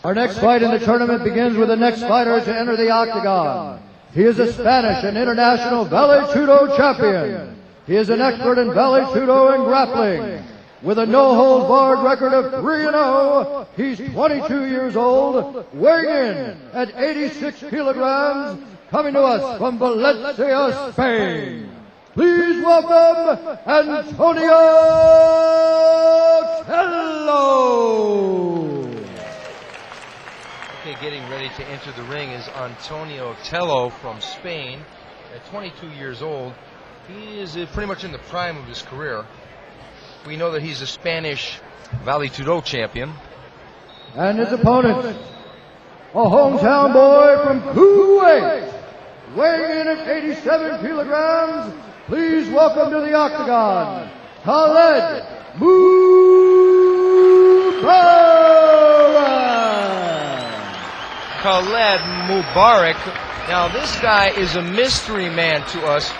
Our next fight in the tournament begins with the next fighter to enter the octagon. He is a Spanish and international Vale Judo champion. He is an expert in Vale Judo and grappling. With a no-holds-barred record of 3-0, he's 22 years old, weighing in at 86 kilograms, coming to us from Valencia, Spain. Please welcome Antonio Tello. Okay, getting ready to enter the ring is Antonio Tello from Spain. At 22 years old, he is pretty much in the prime of his career. We know that he's a Spanish Vale Judo champion. And his opponent, a hometown boy from Kuwait, weighing in at 87 kilograms. Please welcome to the octagon, Khaled Mubarak. Khaled Mubarak. Now this guy is a mystery man to us.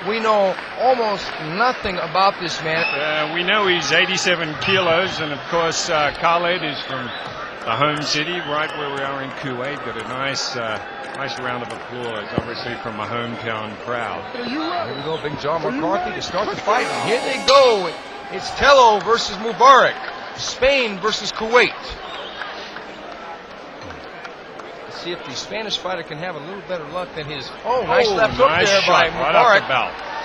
We know almost nothing about this man. We know he's 87 kilos, and of course Khaled is from the home city, right where we are in Kuwait. Got a nice round of applause, obviously from a hometown crowd. Here we go, Big John McCarthy to start the fight. And here they go. It's Tello versus Mubarak. Spain versus Kuwait. Let's see if the Spanish fighter can have a little better luck than his. Oh, nice left hook there by Mubarak.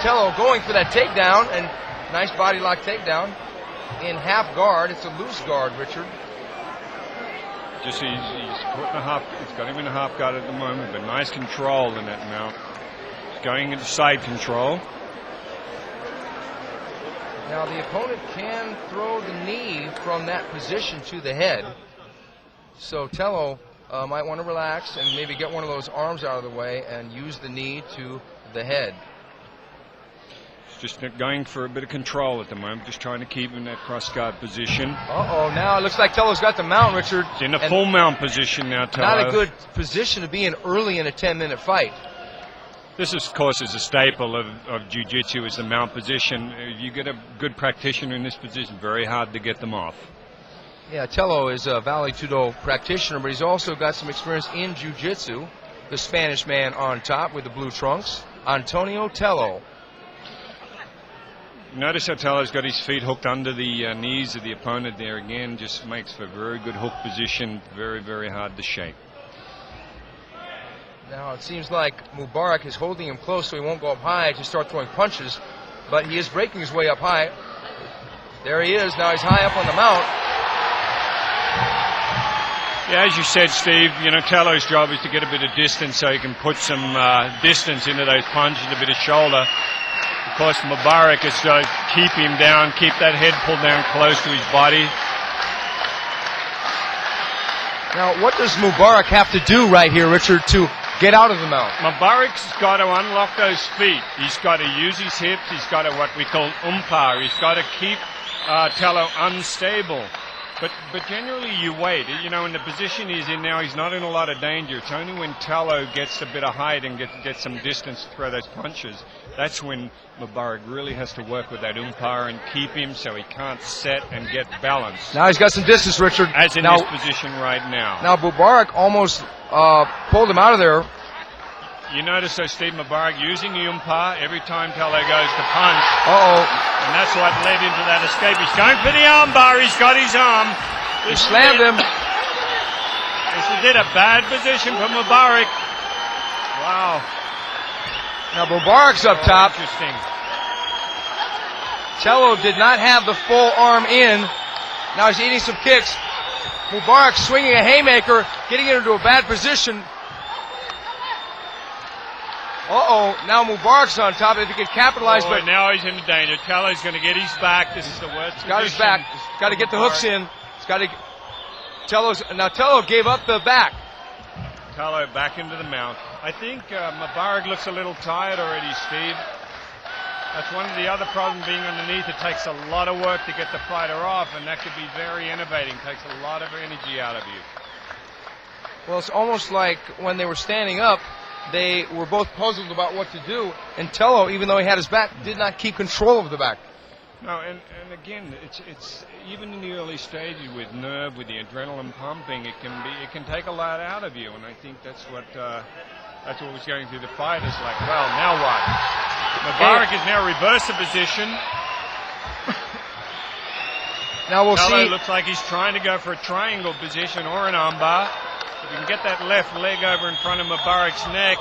Tello going for that takedown, and nice body lock takedown in half guard. It's a loose guard, Richard. Just he's put in a half. He's got him in a half guard at the moment, but nice control in that mount. He's going into side control. Now the opponent can throw the knee from that position to the head, so Tello might want to relax and maybe get one of those arms out of the way and use the knee to the head. Just going for a bit of control at the moment, just trying to keep him in that cross guard position. Uh-oh, now it looks like Tello's got the mount, Richard. He's in a full mount position now, Tello. Not a good position to be in early in a 10-minute fight. This, of course, is a staple of Jiu-jitsu, is the mount position. You get a good practitioner in this position, very hard to get them off. Yeah, Tello is a Vale Judo practitioner, but he's also got some experience in Jiu-jitsu. The Spanish man on top with the blue trunks, Antonio Tello. Notice how Tello's got his feet hooked under the knees of the opponent there again. Just makes for a very good hook position. Very, very hard to shake. Now it seems like Mubarak is holding him close so he won't go up high to start throwing punches. But he is breaking his way up high. There he is. Now he's high up on the mount. Yeah, as you said, Steve, you know, Tello's job is to get a bit of distance so he can put some distance into those punches, a bit of shoulder. Of course, Mubarak is to keep him down, keep that head pulled down close to his body. Now, what does Mubarak have to do right here, Richard, to get out of the mount? Mubarak's got to unlock those feet. He's got to use his hips. He's got to what we call umpire. He's got to keep Tello unstable. But generally you wait. You know, in the position he's in now, he's not in a lot of danger. It's only when Tello gets a bit of height and gets some distance to throw those punches, that's when Mubarak really has to work with that umpire and keep him so he can't set and get balance. Now he's got some distance, Richard. As in this position right now. Now Mubarak almost pulled him out of there. You notice, so Steve, Mubarak using the umpire every time Tello goes to punch. Uh-oh. And that's what led into that escape. He's going for the arm bar. He's got his arm. He slammed him. This is it, a bad position for Mubarak. Wow. Now Mubarak's up top. Interesting. Tello did not have the full arm in. Now he's eating some kicks. Mubarak swinging a haymaker, getting into a bad position. Uh-oh, now Mubarak's on top. If he can capitalize, but now he's in danger. Tello's going to get his back. This is the worst position. Got his back. He's got to get the hooks in. He's got to. Now Tello gave up the back. Tello back into the mount. I think Mubarak looks a little tired already, Steve. That's one of the other problems being underneath. It takes a lot of work to get the fighter off, and that could be very innovating. Takes a lot of energy out of you. Well, it's almost like when they were standing up, they were both puzzled about what to do, and Tello, even though he had his back, did not keep control of the back. No, and again, it's even in the early stages with nerve, with the adrenaline pumping, it can take a lot out of you, and I think that's what was going through the fight. It's like, well, now what? Mubarak is now reversed the position. Now we'll Tello see. Looks like he's trying to go for a triangle position or an armbar. If you can get that left leg over in front of Mubarak's neck.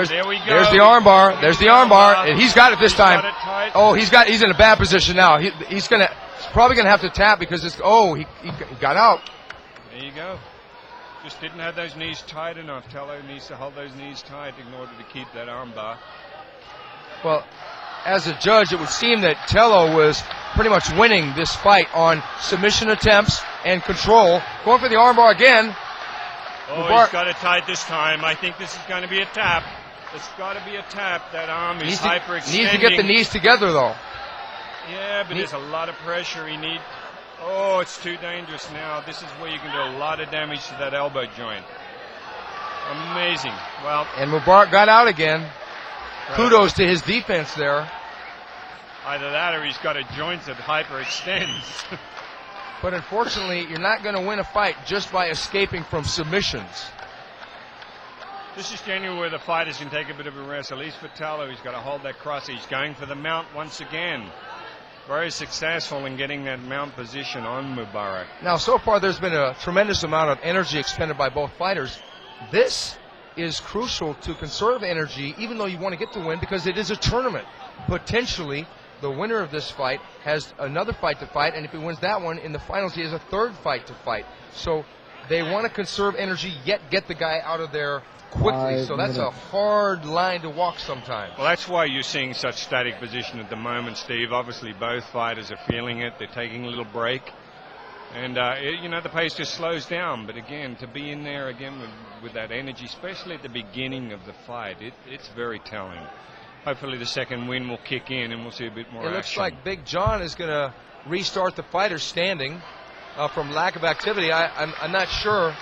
There we go. There's the armbar. There's the armbar, and he's got it this time. Oh, he's in a bad position now. He's probably gonna have to tap because he got out. There you go. Just didn't have those knees tight enough. Tello needs to hold those knees tight in order to keep that armbar. Well, as a judge, it would seem that Tello was pretty much winning this fight on submission attempts and control. Going for the armbar again. Oh, he's got it tight this time. I think this is going to be a tap. It's got to be a tap. That arm is hyperextending. Needs to get the knees together, though. Yeah, but there's a lot of pressure. Oh, it's too dangerous now. This is where you can do a lot of damage to that elbow joint. Amazing. Well, and Mubarak got out again. Kudos to his defense there. Either that or he's got a joint that hyperextends. But unfortunately, you're not going to win a fight just by escaping from submissions. This is genuinely where the fighters can take a bit of a rest. At least for Tello, he's got to hold that cross. He's going for the mount once again. Very successful in getting that mount position on Mubarak. Now, so far, there's been a tremendous amount of energy expended by both fighters. This is crucial to conserve energy, even though you want to get the win, because it is a tournament. Potentially, the winner of this fight has another fight to fight, and if he wins that one, in the finals he has a third fight to fight. So they want to conserve energy, yet get the guy out of there quickly. So that's a hard line to walk sometimes. Well, that's why you're seeing such static position at the moment, Steve. Obviously, both fighters are feeling it. They're taking a little break. And, the pace just slows down. But, again, to be in there again with that energy, especially at the beginning of the fight, it's very telling. Hopefully the second win will kick in and we'll see a bit more action. It looks like Big John is going to restart the fighters standing from lack of activity. I'm not sure.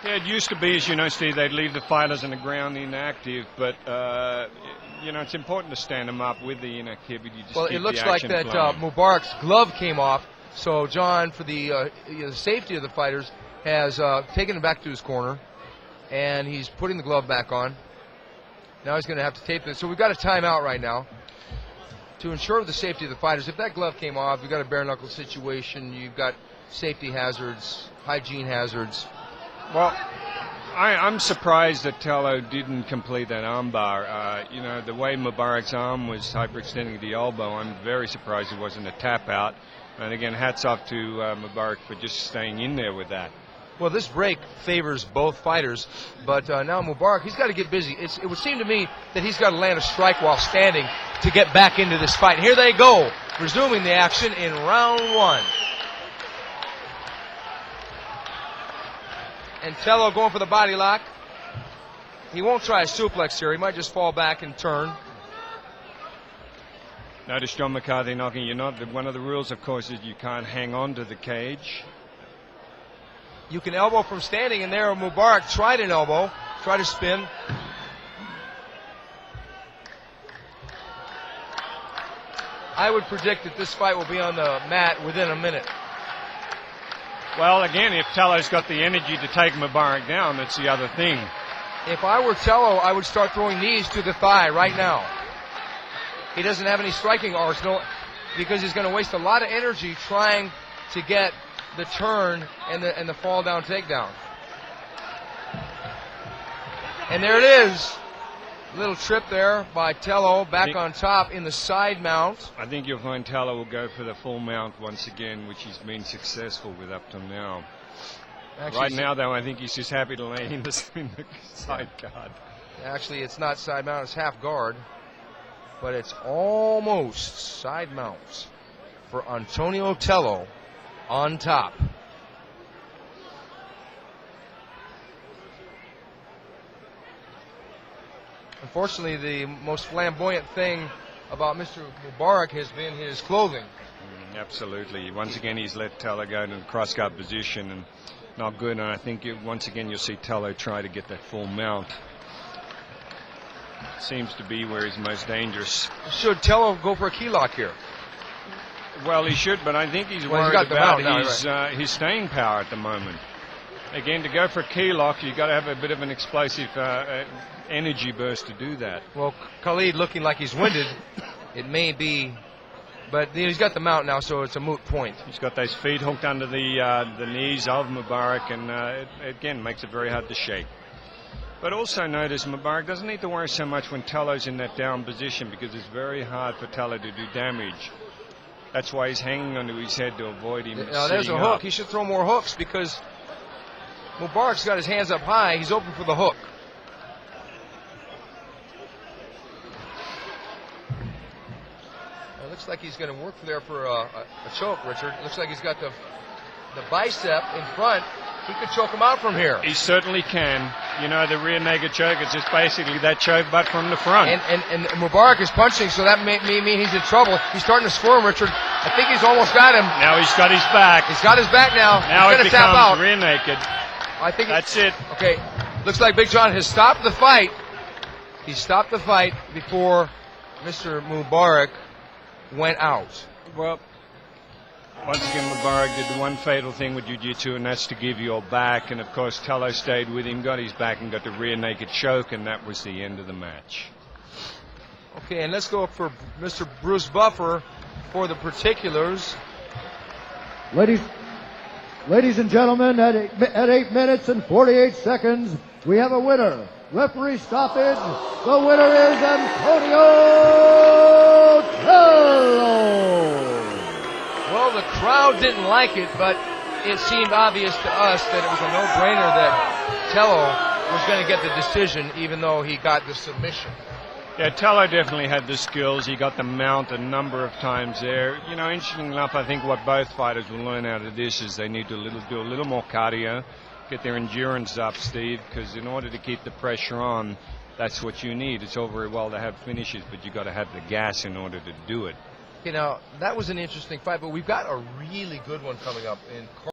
Yeah, it used to be, as you know, Steve, they'd leave the fighters on the ground inactive, but, it's important to stand them up with the inactivity. Well, it looks like that Mubarak's glove came off, so John, for the safety of the fighters, has taken him back to his corner, and he's putting the glove back on. Now he's going to have to tape this. So we've got a timeout right now to ensure the safety of the fighters. If that glove came off, you've got a bare-knuckle situation. You've got safety hazards, hygiene hazards. Well, I'm surprised that Tello didn't complete that armbar. The way Mubarak's arm was hyperextending the elbow, I'm very surprised it wasn't a tap out. And again, hats off to Mubarak for just staying in there with that. Well, this break favors both fighters, but now Mubarak, he's got to get busy. It would seem to me that he's got to land a strike while standing to get back into this fight. Here they go, resuming the action in round one. And Tello going for the body lock. He won't try a suplex here. He might just fall back and turn. Notice John McCarthy knocking you not. One of the rules, of course, is you can't hang on to the cage. You can elbow from standing, and there Mubarak tried an elbow, tried to spin. I would predict that this fight will be on the mat within a minute. Well, again, if Tello's got the energy to take Mubarak down, that's the other thing. If I were Tello, I would start throwing knees to the thigh right now. He doesn't have any striking arsenal because he's going to waste a lot of energy trying to get the turn and the fall down takedown. And there it is. Little trip there by Tello, back on top in the side mount. I think you'll find Tello will go for the full mount once again, which he's been successful with up till now. Actually, right now, though, I think he's just happy to lay in the side guard. Actually, it's not side mount, it's half guard. But it's almost side mount for Antonio Tello on top. Unfortunately, the most flamboyant thing about Mr. Mubarak has been his clothing. Absolutely. Once again, he's let Tello go in a cross-guard position and not good. And I think once again you'll see Tello try to get that full mount. seems to be where he's most dangerous. Should Tello go for a key lock here? Well, he should, but I think he's Well, worried he's got about now, his staying power at the moment. Again, to go for a key lock, you've got to have a bit of an explosive energy burst to do that. Well, Khaled looking like he's winded. It may be, but he's got the mount now, so it's a moot point. He's got those feet hooked under the knees of Mubarak, and it again makes it very hard to shake. But also notice Mubarak doesn't need to worry so much when Tello's in that down position, because it's very hard for Tello to do damage. That's why he's hanging onto his head to avoid him. Now there's a hook. He should throw more hooks because Mubarak's got his hands up high. He's open for the hook. It looks like he's going to work there for a choke, Richard. It looks like he's got the bicep in front. He could choke him out from here. He certainly can. You know, the rear naked choke is just basically that choke, but from the front. And Mubarak is punching, so that may mean he's in trouble. He's starting to squirm, Richard. I think he's almost got him. Now he's got his back. He's got his back now. Now he's it tap out. becomes rear naked. I think that's it. Okay, looks like Big John has stopped the fight. He stopped the fight before Mr. Mubarak went out. Well, once again, Mubarak did the one fatal thing with Jiu-Jitsu, and that's to give your back. And, of course, Tello stayed with him, got his back, and got the rear naked choke, and that was the end of the match. Okay, and let's go for Mr. Bruce Buffer for the particulars. Ladies and gentlemen, at 8 minutes and 48 seconds, we have a winner. Referee stoppage. The winner is Antonio Tello. Well, the crowd didn't like it, but it seemed obvious to us that it was a no-brainer that Tello was going to get the decision, even though he got the submission. Yeah, Tello definitely had the skills. He got the mount a number of times there. You know, interesting enough, I think what both fighters will learn out of this is they need to do a little more cardio, get their endurance up, Steve, because in order to keep the pressure on, that's what you need. It's all very well to have finishes, but you got to have the gas in order to do it. You know, that was an interesting fight, but we've got a really good one coming up in